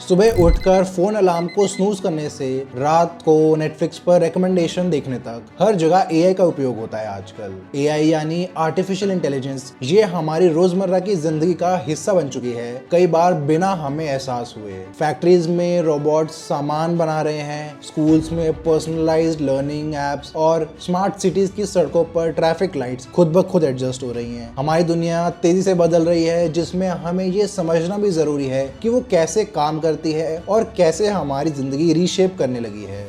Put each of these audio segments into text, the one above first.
सुबह उठकर phone alarm को स्नूज करने से रात को नेटफ्लिक्स पर रिकमेंडेशन देखने तक हर जगह एआई का उपयोग होता है आजकल। एआई यानी आर्टिफिशियल इंटेलिजेंस, ये हमारी रोजमर्रा की जिंदगी का हिस्सा बन चुकी है, कई बार बिना हमें एहसास हुए। फैक्ट्रीज में रोबोट्स सामान बना रहे हैं, स्कूल्स में पर्सनलाइज्ड लर्निंग एप्स और स्मार्ट सिटीज की सड़कों पर ट्रैफिक लाइट्स खुद ब खुद एडजस्ट हो रही हैं। हमारी दुनिया तेजी से बदल रही है, जिसमें हमें ये समझना भी जरूरी है कि वो कैसे काम करती है और कैसे हमारी जिंदगी रीशेप करने लगी है।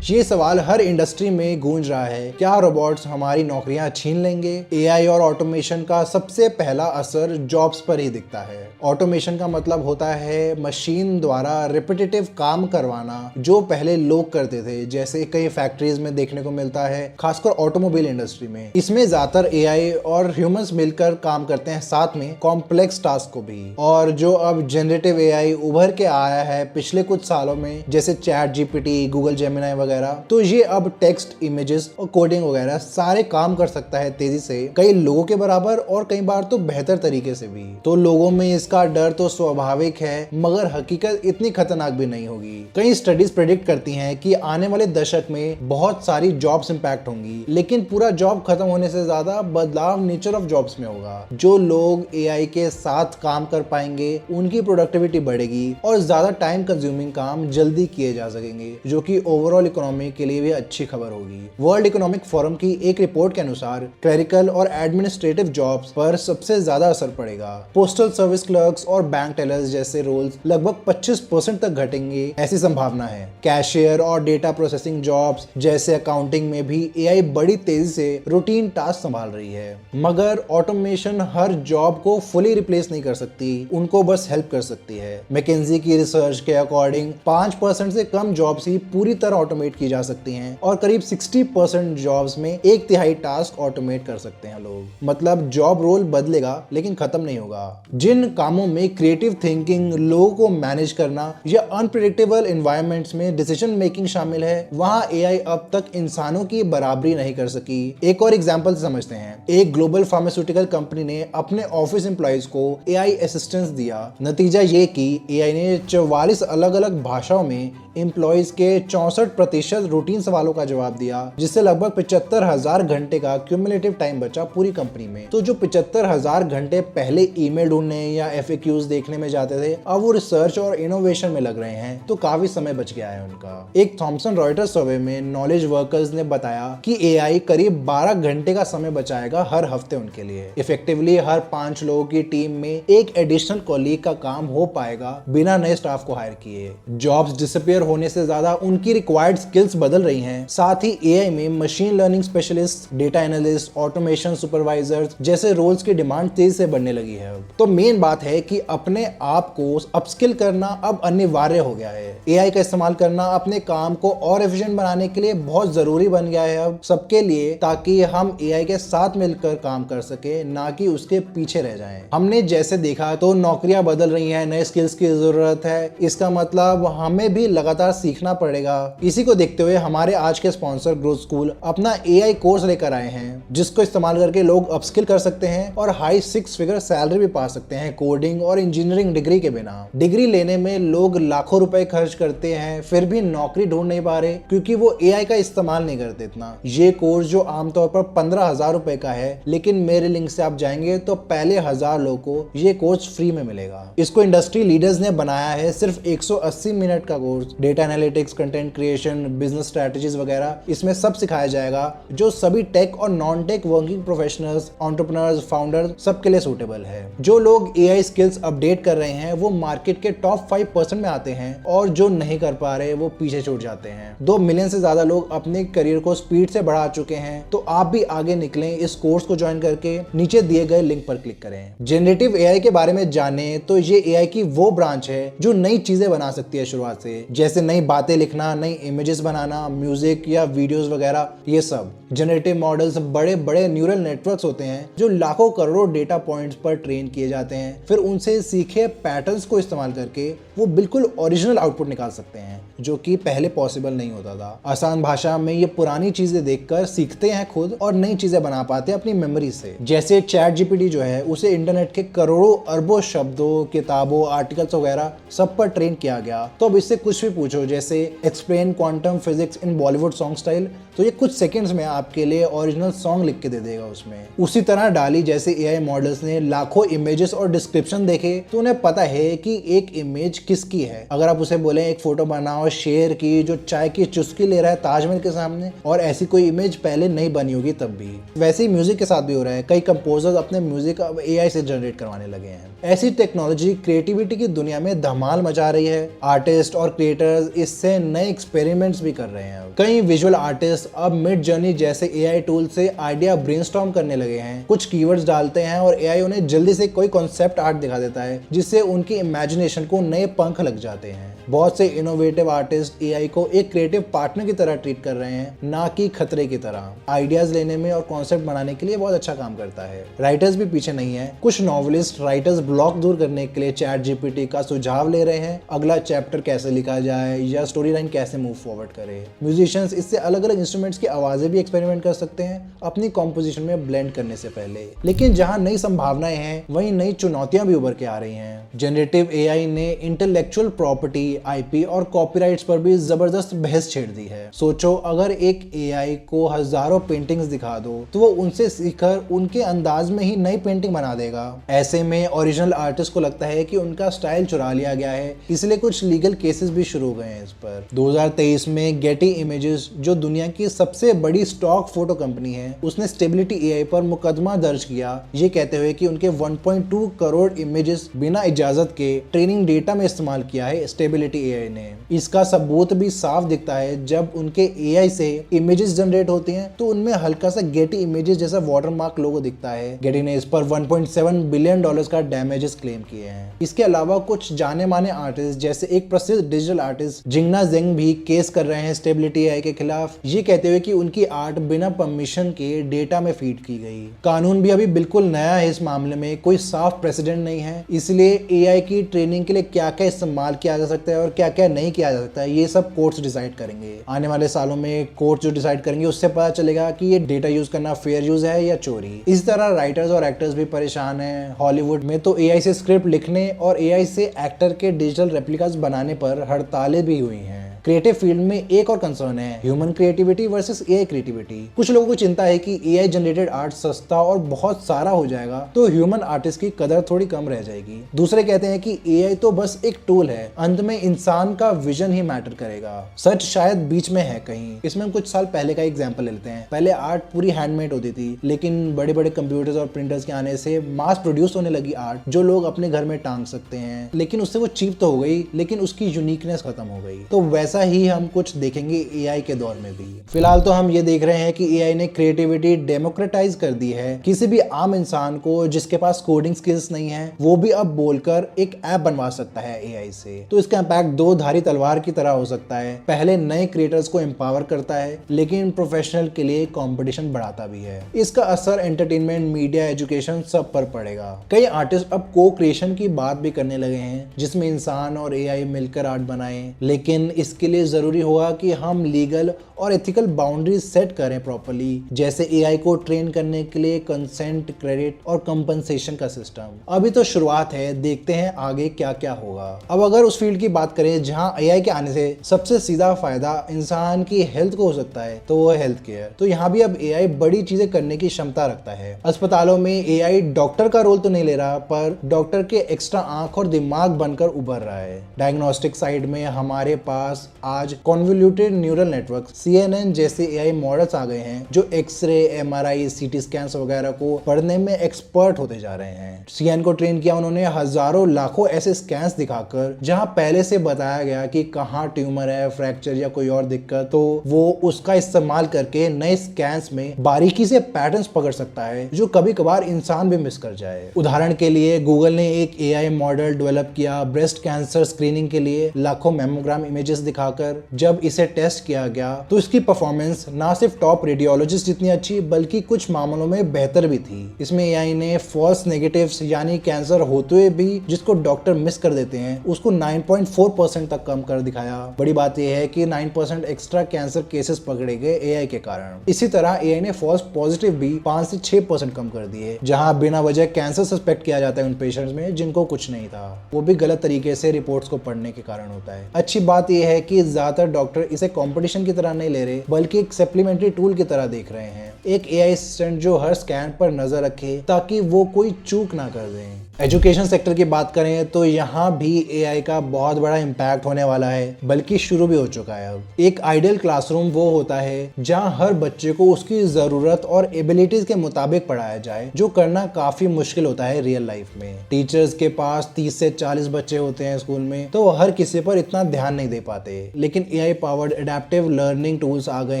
ये सवाल हर इंडस्ट्री में गूंज रहा है, क्या रोबोट्स हमारी नौकरियां छीन लेंगे? एआई और ऑटोमेशन का सबसे पहला असर जॉब्स पर ही दिखता है। ऑटोमेशन का मतलब होता है मशीन द्वारा रिपीटेटिव काम करवाना जो पहले लोग करते थे, जैसे कई फैक्ट्रीज में देखने को मिलता है, खासकर ऑटोमोबाइल इंडस्ट्री में। इसमें ज्यादातर एआई और ह्यूमंस मिलकर काम करते हैं, साथ में कॉम्प्लेक्स टास्क को भी। और जो अब जनरेटिव एआई उभर के आया है पिछले कुछ सालों में, जैसे चैट जीपीटी, गूगल जेमिनी वगैरह, तो ये अब टेक्स्ट, इमेजेस और कोडिंग वगैरह सारे काम कर सकता है तेजी से, कई लोगों के बराबर और कई बार तो बेहतर तरीके से भी। तो लोगों में इसका डर तो स्वाभाविक है, मगर हकीकत इतनी खतरनाक भी नहीं होगी। कई स्टडीज प्रेडिक्ट करती हैं कि आने वाले दशक में बहुत सारी जॉब्स इंपैक्ट होंगी, लेकिन पूरा जॉब खत्म होने से ज्यादा बदलाव नेचर ऑफ जॉब्स में होगा। जो लोग एआई के साथ काम कर पाएंगे उनकी प्रोडक्टिविटी बढ़ेगी और ज्यादा टाइम कंज्यूमिंग काम जल्दी किए जा सकेंगे, जो कि ओवरऑल इकोनॉमी के लिए भी अच्छी खबर होगी। वर्ल्ड इकोनॉमिक फोरम की एक रिपोर्ट के अनुसार क्लरिकल और एडमिनिस्ट्रेटिव जॉब्स पर सबसे ज्यादा असर पड़ेगा। पोस्टल सर्विस क्लर्क्स और बैंक टेलर्स जैसे रोल्स लगभग 25% तक घटेंगे, ऐसी संभावना है। कैशियर और डेटा प्रोसेसिंग जॉब्स जैसे अकाउंटिंग में भी एआई बड़ी तेजी से रूटीन टास्क संभाल रही है। मगर ऑटोमेशन हर जॉब को फुली रिप्लेस नहीं कर सकती, उनको बस हेल्प कर सकती है। मैकेंजी की रिसर्च के अकॉर्डिंग 5% से कम जॉब्स ही पूरी तरह ऑटोमेट की जा सकती हैं और करीब 60% जॉब्स में 1/3 टास्क ऑटोमेट कर सकते हैं लोग। मतलब जॉब रोल बदलेगा लेकिन खत्म नहीं होगा। जिन कामों में क्रिएटिव थिंकिंग, लोगों को मैनेज करना या अनप्रेडिक्टेबल एनवायरनमेंट्स में डिसीजन मेकिंग शामिल है, वहां एआई अब तक इंसानों की बराबरी नहीं कर सकी। एक और एग्जांपल समझते हैं। एक ग्लोबल फार्मास्यूटिकल कंपनी ने अपने ऑफिस एम्प्लॉइज को एआई असिस्टेंस दिया। नतीजा ये कि एआई ने 44 अलग अलग भाषाओं में एम्प्लॉइज के 64% रूटीन सवालों का जवाब दिया, जिससे लगभग 75,000 घंटे का क्यूमुलेटिव टाइम बचा पूरी कंपनी में। तो जो 75,000 घंटे पहले ईमेल ढूंढने या एफएक्यूज देखने में जाते थे, अब वो रिसर्च और इनोवेशन में लग रहे हैं, तो काफी समय बच गया है उनका। एक थॉमसन रॉयटर्स सर्वे में नॉलेज वर्कर्स ने बताया कि एआई करीब 12 घंटे का समय बचाएगा हर हफ्ते उनके लिए। इफेक्टिवली हर 5 लोगों की टीम में एक एडिशनल कॉलीग का काम हो पाएगा बिना नए स्टाफ को हायर किए। जॉब्स डिसअपीयर होने से ज्यादा उनकी रिक्वायर्ड स्किल्स बदल रही हैं। साथ ही एआई में machine learning specialist, data analyst, automation supervisors जैसे रोल्स की डिमांड तेजी से बढ़ने लगी है। तो मेन बात है कि अपने आप को अपस्किल करना अब अनिवार्य हो गया है। एआई का इस्तेमाल करना अपने काम को और एफिशिएंट बनाने के लिए बहुत जरूरी बन गया है अब सबके लिए, ताकि हम एआई के साथ मिलकर काम कर सके, ना कि उसके पीछे रह जाएं। हमने जैसे देखा तो नौकरियां बदल रही हैं, नए स्किल्स की जरूरत है। इसका मतलब हमें भी लगातार सीखना पड़ेगा। इसी को देखते हुए हमारे आज के स्पॉन्सर ग्रोथ स्कूल अपना एआई कोर्स लेकर आए हैं, जिसको इस्तेमाल करके लोग अपस्किल कर सकते हैं और हाई 6 फिगर सैलरी भी पा सकते हैं कोडिंग और इंजीनियरिंग डिग्री के बिना। डिग्री लेने में लोग लाखों रुपए खर्च करते हैं, फिर भी नौकरी ढूंढ नहीं पा रहे क्योंकि वो एआई का इस्तेमाल नहीं करते इतना। ये कोर्स जो आमतौर पर 15,000 रुपए का है, लेकिन मेरे लिंक से आप जाएंगे तो पहले 1000 लोगों को ये कोर्स फ्री में मिलेगा। इसको इंडस्ट्री लीडर्स ने बनाया है। सिर्फ 180 मिनट का course, data analytics, content creation, business strategies वगैरह, इसमें सब सिखाया जाएगा जो सभी टेक और non tech working professionals, entrepreneurs, founders सबके लिए सूटेबल है। जो लोग एआई स्किल्स अपडेट कर रहे हैं वो मार्केट के टॉप 5% में आते हैं और जो नहीं कर पा रहे वो पीछे छूट जाते हैं। 2 मिलियन से ज्यादा लोग अपने करियर को स्पीड से बढ़ा चुके हैं, तो आप भी आगे निकलें। इस कोर्स को ज्वाइन करके नीचे दिए गए लिंक पर क्लिक करें। जनरेटिव एआई के बारे में जाने तो ये एआई की वो ब्रांच है जो नई चीजें बना सकती है शुरुआत से, जैसे नई बातें लिखना, नई इमेजेस इमेजेस बनाना, म्यूजिक या वीडियोस वगैरह, ये सब जनरेटिव मॉडल्स बड़े बड़े न्यूरल नेटवर्क्स होते हैं जो लाखों करोड़ों डेटा पॉइंट्स पर ट्रेन किए जाते हैं। फिर उनसे सीखे पैटर्न्स को इस्तेमाल करके वो बिल्कुल ओरिजिनल आउटपुट निकाल सकते हैं, जो कि पहले पॉसिबल नहीं होता था। आसान भाषा में ये पुरानी चीजें देखकर सीखते हैं खुद और नई चीजें बना पाते हैं अपनी मेमोरी से। जैसे चैट जीपीटी जो है, उसे इंटरनेट के करोड़ों अरबों शब्दों, किताबों, आर्टिकल्स वगैरह सब पर ट्रेन किया गया। तो अब इससे कुछ भी पूछो, जैसे explain quantum physics in Bollywood song style, तो ये कुछ सेकंड्स में आपके लिए ओरिजिनल सॉन्ग लिख के दे देगा उसमें। उसी तरह डाली जैसे एआई मॉडल्स ने लाखों इमेजेस और डिस्क्रिप्शन देखे तो उन्हें पता है कि एक इमेज किसकी है। अगर आप उसे बोले एक फोटो बनाओ शेर की जो चाय की चुस्की ले रहा है ताजमहल के सामने, और ऐसी कोई इमेज पहले नहीं बनी होगी तब भी। वैसे ही म्यूजिक के साथ भी हो रहा है, कई कंपोजर्स अपने म्यूजिक अब एआई से जनरेट करवाने लगे हैं। ऐसी टेक्नोलॉजी क्रिएटिविटी की दुनिया में धमाल मचा रही है। आर्टिस्ट और क्रिएटर्स इससे नए एक्सपेरिमेंट्स भी कर रहे हैं। कई विजुअल आर्टिस्ट अब मिड जर्नी जैसे एआई टूल से आइडिया ब्रेनस्टॉर्म करने लगे हैं। कुछ कीवर्ड्स डालते हैं और एआई उन्हें जल्दी से कोई कॉन्सेप्ट आर्ट दिखा देता है, जिससे उनकी इमेजिनेशन को नए पंख लग जाते हैं। बहुत से इनोवेटिव आर्टिस्ट एआई को एक क्रिएटिव पार्टनर की तरह ट्रीट कर रहे हैं, ना कि खतरे की तरह। आइडियाज लेने में और कॉन्सेप्ट बनाने के लिए बहुत अच्छा काम करता है। राइटर्स भी पीछे नहीं है। कुछ नॉवलिस्ट राइटर्स ब्लॉक दूर करने के लिए चैट जीपीटी का सुझाव ले रहे हैं, अगला चैप्टर कैसे लिखा जाए या स्टोरी लाइन कैसे मूव फॉरवर्ड करे। म्यूजिशियंस इससे अलग अलग इंस्ट्रूमेंट्स की आवाजें भी एक्सपेरिमेंट कर सकते हैं अपनी कॉम्पोजिशन में ब्लेंड करने से पहले। लेकिन जहां नई संभावनाएं हैं, वहीं नई चुनौतियां भी उभर के आ रही हैं। जनरेटिव एआई ने इंटेलेक्चुअल प्रॉपर्टी, आईपी और कॉपीराइट्स पर भी जबरदस्त बहस छेड़ दी है। सोचो, अगर एक एआई को हजारों पेंटिंग्स दिखा दो तो वो उनसे सीखकर उनके अंदाज में ही नई पेंटिंग बना देगा। ऐसे में ओरिजिनल आर्टिस्ट को लगता है कि उनका स्टाइल चुरा लिया गया है, इसलिए कुछ लीगल केसेस भी शुरू हो गए हैं इस पर। 2023 में गेटी इमेजेस, जो दुनिया की सबसे बड़ी स्टॉक फोटो कंपनी है, उसने स्टेबिलिटी एआई पर मुकदमा दर्ज किया, ये कहते हुए कि उनके 1.2 करोड़ इमेजेस बिना इजाजत के ट्रेनिंग डेटा में इस्तेमाल किया है स्टेबिलिटी एआई ने। इसका सबूत भी साफ दिखता है, जब उनके एआई से इमेजेस जनरेट होती हैं तो उनमें हल्का सा गेटी इमेजेस जैसा वाटरमार्क लोगो दिखता है। गेटी ने इस पर 1.7 बिलियन डॉलर्स का डैमेजेस क्लेम किए हैं। इसके अलावा कुछ जाने माने आर्टिस्ट जैसे एक प्रसिद्ध डिजिटल आर्टिस्ट जिंगना जेंग भी केस कर रहे हैं स्टेबिलिटी एआई के खिलाफ, ये कहते हुए कि उनकी आर्ट बिना परमिशन के डेटा में फीड की गई। कानून भी अभी बिल्कुल नया है इस मामले में, कोई साफ प्रेसिडेंट नहीं है, इसलिए एआई की ट्रेनिंग के लिए क्या क्या इस्तेमाल किया जा सकता है और क्या क्या नहीं किया जा सकता है, ये सब कोर्ट्स डिसाइड करेंगे। आने वाले सालों में कोर्ट जो डिसाइड करेंगे उससे पता चलेगा कि ये डेटा यूज करना फेयर यूज है या चोरी। इस तरह राइटर्स और एक्टर्स भी परेशान हैं। हॉलीवुड में तो एआई से स्क्रिप्ट लिखने और एआई से एक्टर के डिजिटल रेप्लिकास बनाने पर हड़तालें भी हुई हैं। क्रिएटिव फील्ड में एक और कंसर्न है human creativity versus AI creativity. कुछ लोगों को चिंता है कि एआई जनरेटेड आर्ट सस्ता और बहुत सारा हो जाएगा तो ह्यूमन आर्टिस्ट की कदर थोड़ी कम रह जाएगी। दूसरे कहते हैं कि एआई तो बस एक टूल है, अंत में इंसान का विजन ही मैटर करेगा। सच शायद बीच में है कहीं। इसमें हम कुछ साल पहले का एग्जांपल लेते हैं। पहले आर्ट पूरी हैंडमेड होती थी, लेकिन बड़े बड़े कंप्यूटर्स और प्रिंटर्स के आने से मास प्रोड्यूस होने लगी आर्ट जो लोग अपने घर में टांग सकते हैं। लेकिन उससे वो चीप तो हो गई, लेकिन उसकी यूनिकनेस खत्म हो गई। तो वैसा ही हम कुछ देखेंगे एआई के दौर में भी। फिलहाल तो हम ये देख रहे हैं कि एआई ने क्रिएटिविटी डेमोक्रेटाइज कर दी है। किसी भी आम इंसान को जिसके पास कोडिंग स्किल्स नहीं है, वो भी अब बोलकर एक ऐप बनवा सकता है एआई से। तो इसका इम्पैक्ट दो धारी तलवार की तरह हो सकता है। पहले नए क्रिएटर्स को एम्पावर करता है, लेकिन प्रोफेशनल के लिए कंपटीशन बढ़ाता भी है। इसका असर एंटरटेनमेंट, मीडिया, एजुकेशन सब पर पड़ेगा। कई आर्टिस्ट अब को क्रिएशन की बात भी करने लगे हैं, जिसमें इंसान और एआई मिलकर आर्ट बनाए। लेकिन इसके लिए जरूरी होगा कि हम लीगल और एथिकल बाउंड्रीज सेट करें प्रॉपर्ली, जैसे एआई को ट्रेन करने के लिए कंसेंट, क्रेडिट और कंपनसेशन का सिस्टम। अभी तो शुरुआत है, देखते हैं आगे क्या क्या होगा। अब अगर उस फील्ड की बात करें जहां एआई के आने से सबसे सीधा फायदा इंसान की हेल्थ को हो सकता है, तो वो है हेल्थ केयर। तो यहाँ भी अब एआई बड़ी चीजें करने की क्षमता रखता है। अस्पतालों में एआई डॉक्टर का रोल तो नहीं ले रहा, पर डॉक्टर के एक्स्ट्रा आंख और दिमाग बनकर उभर रहा है। डायग्नोस्टिक साइड में हमारे पास आज कॉन्वोल्यूटेड न्यूरल नेटवर्क CNN जैसे एआई मॉडल्स आ गए हैं जो एक्सरे, एमआरआई, सीटी स्कैन्स वगैरह को पढ़ने में एक्सपर्ट होते जा रहे हैं। CNN को ट्रेन किया उन्होंने हजारों लाखों ऐसे स्कैन्स दिखाकर जहां पहले से बताया गया कि कहां ट्यूमर है, फ्रैक्चर या कोई और दिक्कत, तो वो उसका इस्तेमाल करके नए स्कैन्स में बारीकी से पैटर्न्स पकड़ सकता है जो कभी कभार इंसान भी मिस कर जाए। उदाहरण के लिए गूगल ने एक एआई मॉडल डेवलप किया ब्रेस्ट कैंसर स्क्रीनिंग के लिए। लाखों मेमोग्राम इमेजेस दिखा दिखाकर जब इसे टेस्ट किया गया तो इसकी परफॉर्मेंस ना सिर्फ टॉप रेडियोलॉजिस्ट जितनी अच्छी बल्कि कुछ मामलों में बेहतर भी थी। इसमें एआई ने फॉल्स नेगेटिव्स यानी कैंसर होते हुए भी जिसको डॉक्टर मिस कर देते हैं उसको 9.4% तक कम कर दिखाया। बड़ी बात यह है कि 9% एक्स्ट्रा कैंसर केसेस पकड़े गए एआई के कारण। इसी तरह एआई ने फॉल्स पॉजिटिव भी 5 से 6% कम कर दिए, जहां बिना वजह कैंसर सस्पेक्ट किया जाता है उन पेशेंट्स में जिनको कुछ नहीं था, वो भी गलत तरीके से रिपोर्ट्स को पढ़ने के कारण होता है। अच्छी बात यह है कि ज्यादातर डॉक्टर इसे कंपटीशन की तरह नहीं ले रहे बल्कि एक सप्लीमेंट्री टूल की तरह देख रहे हैं, एक एआई असिस्टेंट जो हर स्कैन पर नजर रखे ताकि वो कोई चूक ना कर दें। एजुकेशन सेक्टर की बात करें तो यहाँ भी एआई का बहुत बड़ा इम्पैक्ट होने वाला है, बल्कि शुरू भी हो चुका है। अब एक आइडियल क्लासरूम वो होता है जहाँ हर बच्चे को उसकी जरूरत और एबिलिटीज के मुताबिक पढ़ाया जाए, जो करना काफी मुश्किल होता है रियल लाइफ में। टीचर्स के पास 30 से 40 बच्चे होते हैं स्कूल में, तो हर किसी पर इतना ध्यान नहीं दे पाते। लेकिन AI powered adaptive learning tools आ गए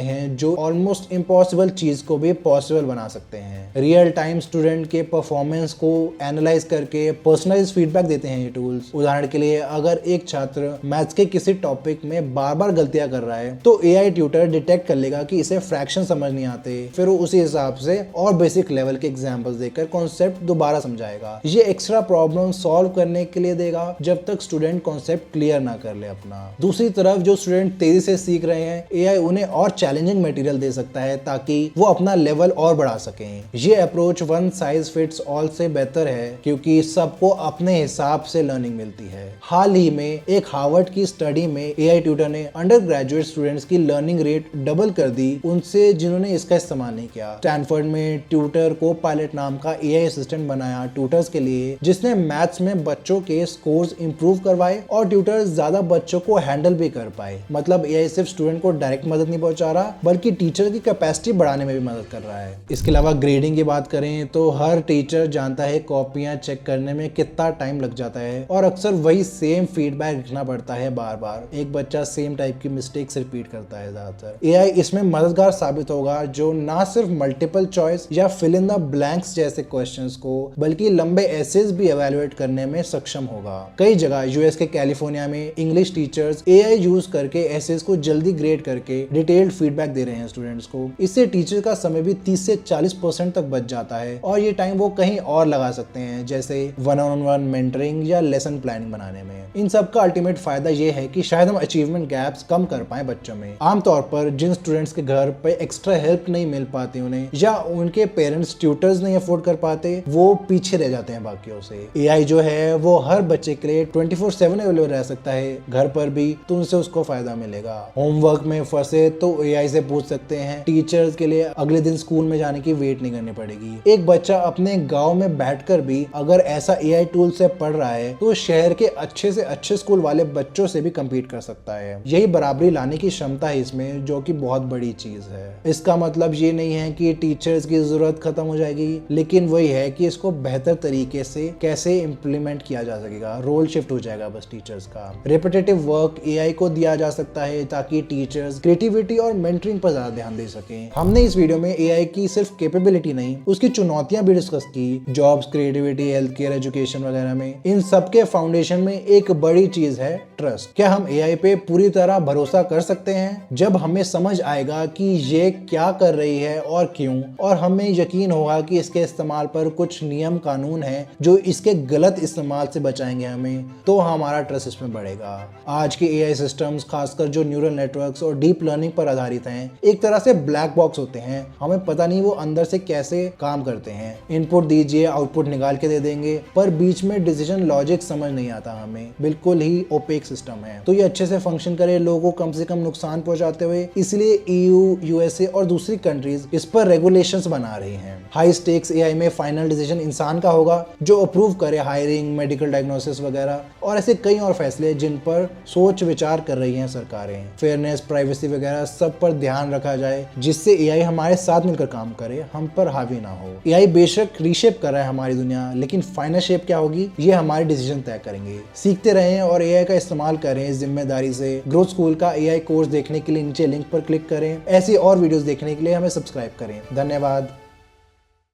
हैं जो ऑलमोस्ट इम्पॉसिबल चीज को भी पॉसिबल बना सकते हैं। रियल टाइम स्टूडेंट के परफॉर्मेंस को एनालाइज करके पर्सनलाइज्ड फीडबैक देते हैं ये टूल्स। उदाहरण के लिए अगर एक छात्र मैथ्स के किसी टॉपिक में बार बार गलतियां कर रहा है तो एआई ट्यूटर डिटेक्ट कर लेगा कि इसे फ्रैक्शन समझ नहीं आते, फिर वो उसी हिसाब से और बेसिक लेवल के एग्जांपल्स देकर कॉन्सेप्ट दोबारा समझाएगा। ये एक्स्ट्रा प्रॉब्लम सॉल्व करने के लिए देगा जब तक स्टूडेंट कॉन्सेप्ट क्लियर ना कर ले अपना। दूसरी तरफ जो स्टूडेंट तेजी से सीख रहे हैं, एआई उन्हें और चैलेंजिंग मटेरियल दे सकता है ताकि वो अपना लेवल और बढ़ा सकें। ये approach one size fits all से बेहतर है क्योंकि सबको अपने हिसाब से लर्निंग मिलती है। हाल ही में एक हार्वर्ड की स्टडी में एआई ट्यूटर ने अंडर ग्रेजुएट स्टूडेंट्स की लर्निंग रेट डबल कर दी उनसे जिन्होंने इसका इस्तेमाल नहीं किया। स्टैनफोर्ड में ट्यूटर को पायलट नाम का एआई असिस्टेंट बनाया ट्यूटर्स के लिए, जिसने मैथ्स में बच्चों के स्कोर्स इंप्रूव करवाए और ट्यूटर ज्यादा बच्चों को हैंडल भी कर पाए। मतलब एआई सिर्फ स्टूडेंट को डायरेक्ट मदद नहीं पहुंचा रहा बल्कि टीचर की कैपेसिटी बढ़ाने में भी मदद कर रहा है। इसके अलावा ग्रेडिंग की बात करें तो हर टीचर जानता है कॉपियां चेक करने में कितना टाइम लग जाता है और अक्सर वही सेम फीडबैक लिखना पड़ता है बार बार। एक बच्चा सेम टाइप की मिस्टेक्स रिपीट करता है ज्यादातर। एआई इसमें मददगार साबित होगा जो ना सिर्फ मल्टीपल चॉइस या फिल इन द ब्लैंक्स जैसे क्वेश्चंस को बल्कि लंबे एसेज भी इवैल्यूएट करने में सक्षम होगा। कई जगह यूएस के कैलिफोर्निया में इंग्लिश टीचर्स एआई यूज करके एसेज को जल्दी ग्रेड करके डिटेल्ड फीडबैक दे रहे हैं स्टूडेंट्स को। इससे टीचर का समय भी 30 से 40% तक बच जाता है और ये टाइम वो कहीं और लगा सकते हैं, जैसे वन ऑन वन मेंटरिंग या लेसन प्लानिंग बनाने में। इन सब का अल्टीमेट फायदा ये है कि शायद हम अचीवमेंट गैप्स कम कर पाए बच्चों में। आमतौर पर जिन स्टूडेंट्स के घर पे एक्स्ट्रा हेल्प नहीं मिल पाती उन्हें या उनके पेरेंट्स ट्यूटर्स नहीं अफोर्ड कर पाते, वो पीछे रह जाते हैं बाकियों से। एआई जो है वो हर बच्चे के लिए 24/7 अवेलेबल रह सकता है घर पर भी, तो उनसे उसको फायदा मिलेगा। होमवर्क में फंसे तो एआई से पूछ सकते हैं। टीचर्स के लिए अगले दिन स्कूल में जाने की वेट नहीं करनी पड़ेगी। एक बच्चा अपने गाँव में बैठकर भी अगर ऐसा एआई टूल से पढ़ रहा है तो शहर के अच्छे से अच्छे स्कूल वाले बच्चों से भी कम्पीट कर सकता है। यही बराबरी लाने की क्षमता है इसमें, जो कि बहुत बड़ी चीज है। इसका मतलब ये नहीं है कि टीचर्स की जरूरत खत्म हो जाएगी, लेकिन वही है कि इसको बेहतर तरीके से कैसे इम्प्लीमेंट किया जा सकेगा। रोल शिफ्ट हो जाएगा बस टीचर्स का। रिपीटेटिव वर्क एआई को दिया जा सकता है ताकि टीचर्स क्रिएटिविटी और मेंटरिंग पर ज्यादा ध्यान दे सकें। हमने इस वीडियो में एआई की सिर्फ कैपेबिलिटी नहीं, उसकी चुनौतियां भी डिस्कस की। Jobs, creativity, health care, education वगैरह में इन सबके फाउंडेशन में एक बड़ी चीज है ट्रस्ट। क्या हम एआई पे पूरी तरह भरोसा कर सकते हैं? जब हमें समझ आएगा कि ये क्या कर रही है और क्यों, और हमें यकीन होगा कि इसके इस्तेमाल पर कुछ नियम कानून हैं जो इसके गलत इस्तेमाल से बचाएंगे हमें, तो हमारा ट्रस्ट इसमें बढ़ेगा। आज के एआई सिस्टम्स, खासकर जो न्यूरल नेटवर्क्स और डीप लर्निंग पर आधारित हैं, एक तरह से ब्लैक बॉक्स होते हैं। हमें पता नहीं वो अंदर से कैसे काम करते हैं। इनपुट दीजिए, आउटपुट निकाल के दे देंगे, पर बीच में डिसीजन लॉजिक समझ नहीं आता हमें। बिल्कुल ही ओपेक सिस्टम है। तो ये अच्छे से फंक्शन करे, लोगों को कम से कम नुकसान पहुंचाते हुए, इसलिए ईयू, यूएसए और दूसरी कंट्रीज इस पर रेगुलेशंस बना रही हैं। हाई स्टेक्स एआई में फाइनल डिसीजन इंसान का होगा जो अप्रूव करे हायरिंग, मेडिकल डायग्नोसिस वगैरह, और ऐसे कई और फैसले जिन पर सोच विचार कर रही हैं सरकारें। फेयरनेस, प्राइवेसी वगैरह सब पर ध्यान रखा जाए जिससे एआई हमारे साथ मिलकर काम करे, हम पर हावी ना हो। एआई बेशक रीशेप कर रहा है हमारी दुनिया, लेकिन फाइनल शेप क्या होगी ये हमारे डिसीजन तय करेंगे। सीखते रहें और एआई का इस्तेमाल करें जिम्मेदारी से। ग्रोथ स्कूल का एआई कोर्स देखने के लिए नीचे लिंक पर क्लिक करें। ऐसी और वीडियोस देखने के लिए हमें सब्सक्राइब करें। धन्यवाद।